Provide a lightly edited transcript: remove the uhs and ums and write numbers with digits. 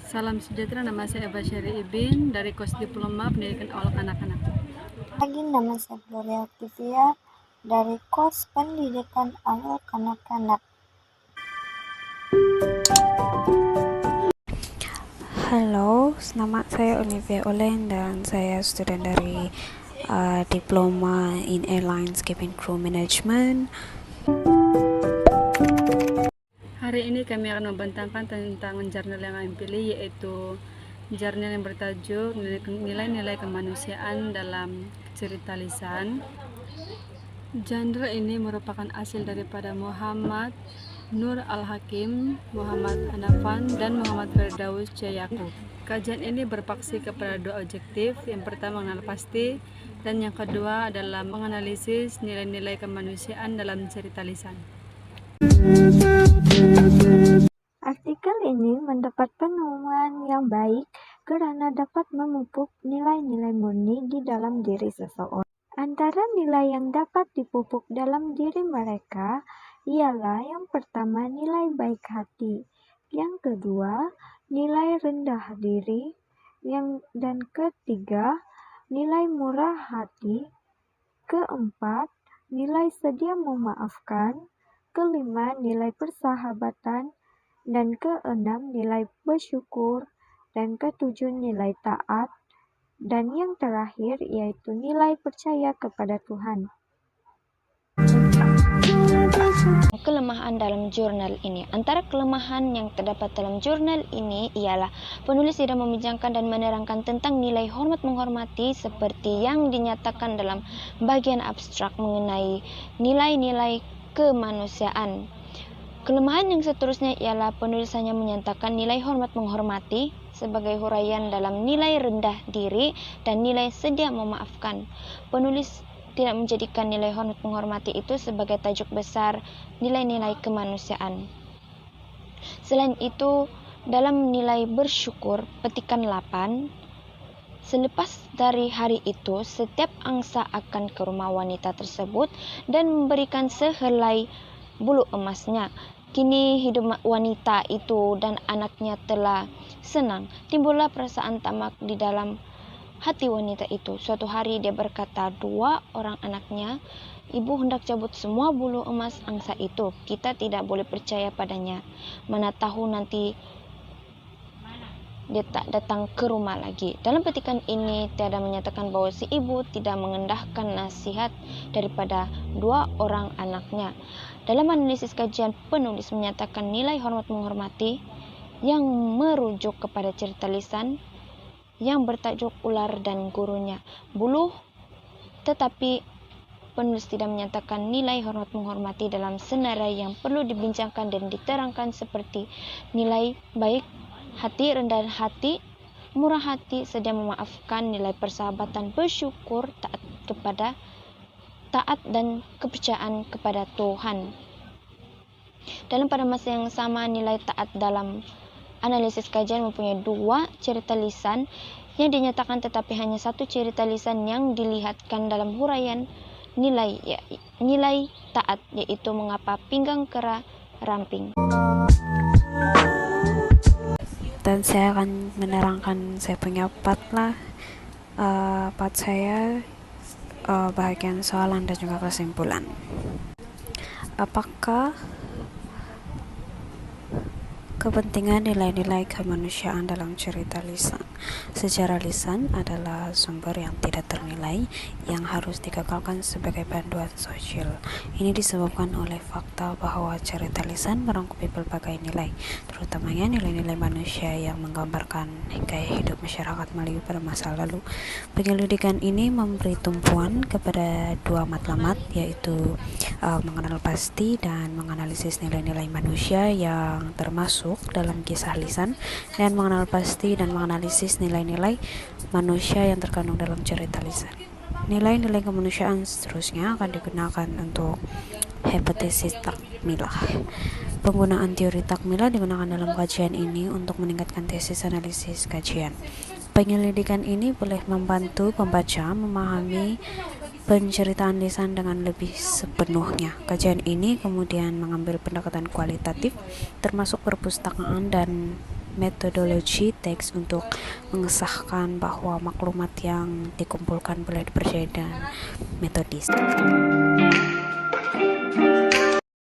Salam sejahtera, nama saya Eva Syari Ibin dari Kos Diploma Pendidikan Awal Anak-anak. Pagi, nama saya Gloria Aktivia dari Kos Pendidikan Awal Kanak-kanak. Halo, nama saya Olivia Olen dan saya student dari Diploma in Airlines Cabin Crew Management. Hari ini kami akan membentangkan tentang jurnal yang kami pilih, yaitu jurnal yang bertajuk Nilai-nilai kemanusiaan dalam cerita lisan. Genre ini merupakan hasil daripada Muhammad Nur Al-Hakim, Muhammad Hanafan, dan Muhammad Firdaus Jayakub. Kajian ini berpaksi kepada dua objektif. Yang pertama mengenal pasti, dan yang kedua adalah menganalisis nilai-nilai kemanusiaan dalam cerita lisan. Artikel ini mendapat penemuan yang baik karena dapat memupuk nilai-nilai murni di dalam diri seseorang. Antara nilai yang dapat dipupuk dalam diri mereka ialah yang pertama nilai baik hati, yang kedua nilai rendah diri, dan ketiga nilai murah hati, keempat nilai sedia memaafkan, kelima nilai persahabatan, dan keenam nilai bersyukur, dan ketujuh nilai taat, dan yang terakhir yaitu nilai percaya kepada Tuhan. Kelemahan dalam jurnal ini. Antara kelemahan yang terdapat dalam jurnal ini ialah penulis tidak membincangkan dan menerangkan tentang nilai hormat menghormati seperti yang dinyatakan dalam bagian abstrak mengenai nilai-nilai kemanusiaan. Kelemahan yang seterusnya ialah penulis hanya menyatakan nilai hormat menghormati sebagai huraian dalam nilai rendah diri dan nilai sedia memaafkan. Penulis tidak menjadikan nilai hormat menghormati itu sebagai tajuk besar nilai-nilai kemanusiaan. Selain itu, dalam nilai bersyukur petikan 8, selepas dari hari itu, setiap angsa akan ke rumah wanita tersebut dan memberikan sehelai bulu emasnya. Kini hidup wanita itu dan anaknya telah senang. Timbullah perasaan tamak di dalam hati wanita itu. Suatu hari dia berkata, dua orang anaknya, ibu hendak cabut semua bulu emas angsa itu. Kita tidak boleh percaya padanya. Mana tahu nanti dia tak datang ke rumah lagi. Dalam petikan ini tiada menyatakan bahwa si ibu tidak mengendahkan nasihat daripada dua orang anaknya. Dalam analisis kajian, penulis menyatakan nilai hormat menghormati yang merujuk kepada cerita lisan yang bertajuk Ular dan Gurunya. Tetapi penulis tidak menyatakan nilai hormat menghormati dalam senarai yang perlu dibincangkan dan diterangkan seperti nilai baik hati, rendah hati, murah hati, sedia memaafkan, nilai persahabatan, bersyukur, taat dan kepercayaan kepada Tuhan. Pada masa yang sama, nilai taat dalam analisis kajian mempunyai dua cerita lisan yang dinyatakan, tetapi hanya satu cerita lisan yang dilihatkan dalam huraian nilai taat, yaitu mengapa pinggang kera ramping. Dan saya akan menerangkan saya punya part saya, bahagian soalan dan juga kesimpulan. Apakah kepentingan nilai-nilai kemanusiaan dalam cerita lisan? Sejarah lisan adalah sumber yang tidak ternilai yang harus digagalkan sebagai panduan sosial. Ini disebabkan oleh fakta bahwa cerita lisan merangkupi berbagai nilai, terutamanya nilai-nilai manusia yang menggambarkan gaya hidup masyarakat Melayu pada masa lalu. Penyelidikan ini memberi tumpuan kepada dua matlamat, yaitu mengenal pasti dan menganalisis nilai-nilai manusia yang termasuk dalam kisah lisan, dan mengenal pasti dan menganalisis nilai-nilai manusia yang terkandung dalam cerita lisan. Nilai-nilai kemanusiaan seterusnya akan digunakan untuk hipotesis takmilah. Penggunaan teori takmilah digunakan dalam kajian ini untuk meningkatkan tesis analisis kajian. Penyelidikan ini boleh membantu pembaca memahami penceritaan lisan dengan lebih sepenuhnya. Kajian ini kemudian mengambil pendekatan kualitatif termasuk perpustakaan dan metodologi teks untuk mengesahkan bahwa maklumat yang dikumpulkan boleh dipercaya dan metodis.